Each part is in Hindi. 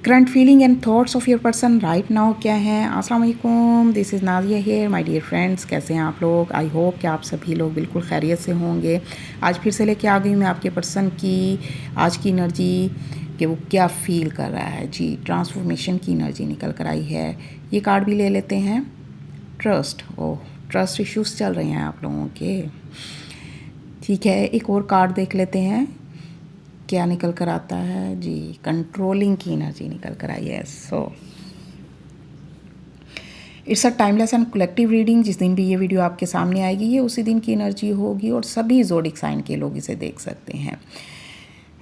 Current feeling and thoughts of your person right now क्या हैं। अस्सलाम वालेकुम, this is Nazia here my dear friends. कैसे हैं आप लोग? आई होप कि आप सभी लोग बिल्कुल खैरियत से होंगे। आज फिर से लेके आ गई मैं आपके पर्सन की आज की एनर्जी कि वो क्या फील कर रहा है। जी, ट्रांसफॉर्मेशन की एनर्जी निकल कर आई है। ये कार्ड भी ले लेते हैं। ट्रस्ट, ओह ट्रस्ट इश्यूज़ चल रहे हैं आप लोगों के। ठीक है, एक और कार्ड देख लेते हैं क्या निकल कर आता है। जी, कंट्रोलिंग की एनर्जी निकल कर आई है। So it's a timeless and collective reading. जिस दिन भी ये वीडियो आपके सामने आएगी ये उसी दिन की एनर्जी होगी और सभी ज़ोडिक साइन के लोग इसे देख सकते हैं।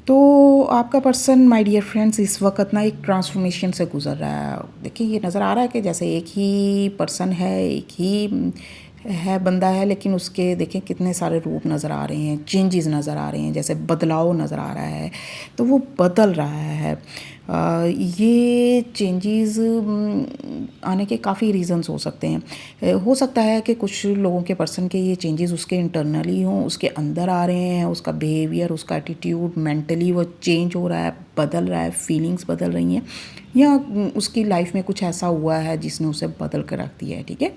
तो आपका पर्सन माय डियर फ्रेंड्स इस वक्त ना एक ट्रांसफॉर्मेशन से गुजर रहा है। देखिए, ये नज़र आ रहा है कि जैसे एक ही पर्सन है, एक ही है बंदा है, लेकिन उसके देखें कितने सारे रूप नज़र आ रहे हैं, चेंजेस नज़र आ रहे हैं, जैसे बदलाव नज़र आ रहा है। तो वो बदल रहा है। ये चेंजेस आने के काफ़ी रीज़न्स हो सकते हैं। हो सकता है कि कुछ लोगों के पर्सन के ये चेंजेस उसके इंटरनली हों, उसके अंदर आ रहे हैं, उसका बिहेवियर, उसका एटीट्यूड, मेंटली वो चेंज हो रहा है, बदल रहा है, फीलिंग्स बदल रही हैं, या उसकी लाइफ में कुछ ऐसा हुआ है जिसने उसे बदल कर रख दिया है। ठीक है,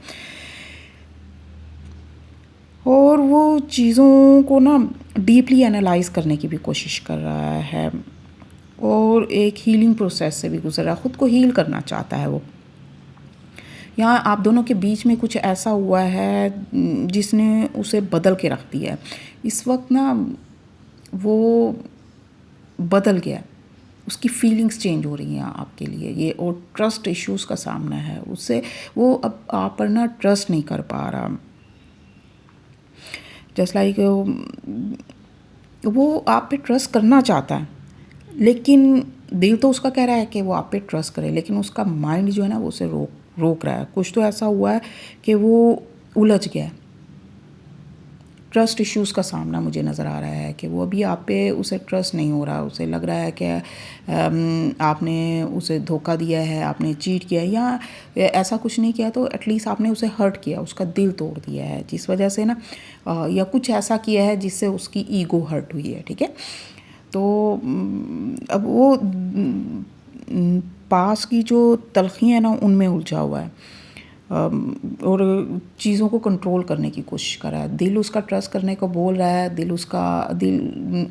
और वो चीज़ों को ना डीपली एनालाइज करने की भी कोशिश कर रहा है और एक हीलिंग प्रोसेस से भी गुजर रहा है। ख़ुद को हील करना चाहता है वो। यहाँ आप दोनों के बीच में कुछ ऐसा हुआ है जिसने उसे बदल के रख दिया है। इस वक्त ना वो बदल गया, उसकी फीलिंग्स चेंज हो रही हैं आपके लिए ये, और ट्रस्ट इश्यूज़ का सामना है उससे। वो अब आप पर ना ट्रस्ट नहीं कर पा रहा। जस्ट लाइक वो आप पे ट्रस्ट करना चाहता है, लेकिन दिल तो उसका कह रहा है कि वो आप पे ट्रस्ट करे, लेकिन उसका माइंड जो है ना वो उसे रोक रहा है। कुछ तो ऐसा हुआ है कि वो उलझ गया है। ट्रस्ट इश्यूज़ का सामना मुझे नज़र आ रहा है कि वो अभी आप पे उसे ट्रस्ट नहीं हो रहा। उसे लग रहा है कि आपने उसे धोखा दिया है, आपने चीट किया है, या ऐसा कुछ नहीं किया तो एटलीस्ट आपने उसे हर्ट किया, उसका दिल तोड़ दिया है, जिस वजह से ना या कुछ ऐसा किया है जिससे उसकी ईगो हर्ट हुई है। ठीक है, तो अब वो पास की जो तलखी है ना उनमें उलझा हुआ है और चीज़ों को कंट्रोल करने की कोशिश कर रहा है। दिल उसका ट्रस्ट करने को बोल रहा है,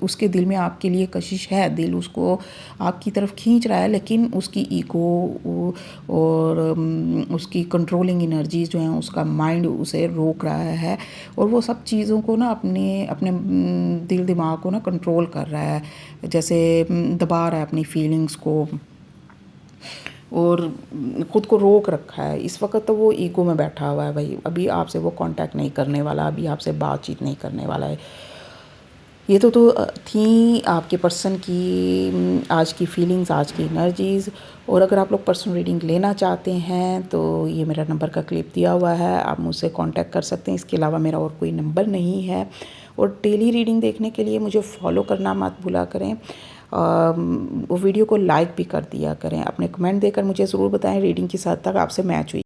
उसके दिल में आपके लिए कशिश है, दिल उसको आपकी तरफ खींच रहा है, लेकिन उसकी ईगो और उसकी कंट्रोलिंग एनर्जीज जो हैं, उसका माइंड उसे रोक रहा है और वो सब चीज़ों को ना अपने दिल दिमाग को ना कंट्रोल कर रहा है, जैसे दबा रहा है अपनी फीलिंग्स को और ख़ुद को रोक रखा है। इस वक्त तो वो ईगो में बैठा हुआ है, भाई अभी आपसे वो कांटेक्ट नहीं करने वाला, अभी आपसे बातचीत नहीं करने वाला है। ये तो थी आपके पर्सन की आज की फीलिंग्स, आज की एनर्जीज़। और अगर आप लोग पर्सनल रीडिंग लेना चाहते हैं तो ये मेरा नंबर का क्लिप दिया हुआ है, आप मुझसे कांटेक्ट कर सकते हैं। इसके अलावा मेरा और कोई नंबर नहीं है। और डेली रीडिंग देखने के लिए मुझे फॉलो करना मत भूला करें। वो वीडियो को लाइक भी कर दिया करें। अपने कमेंट देकर मुझे ज़रूर बताएं रीडिंग किस हद तक आपसे मैच हुई।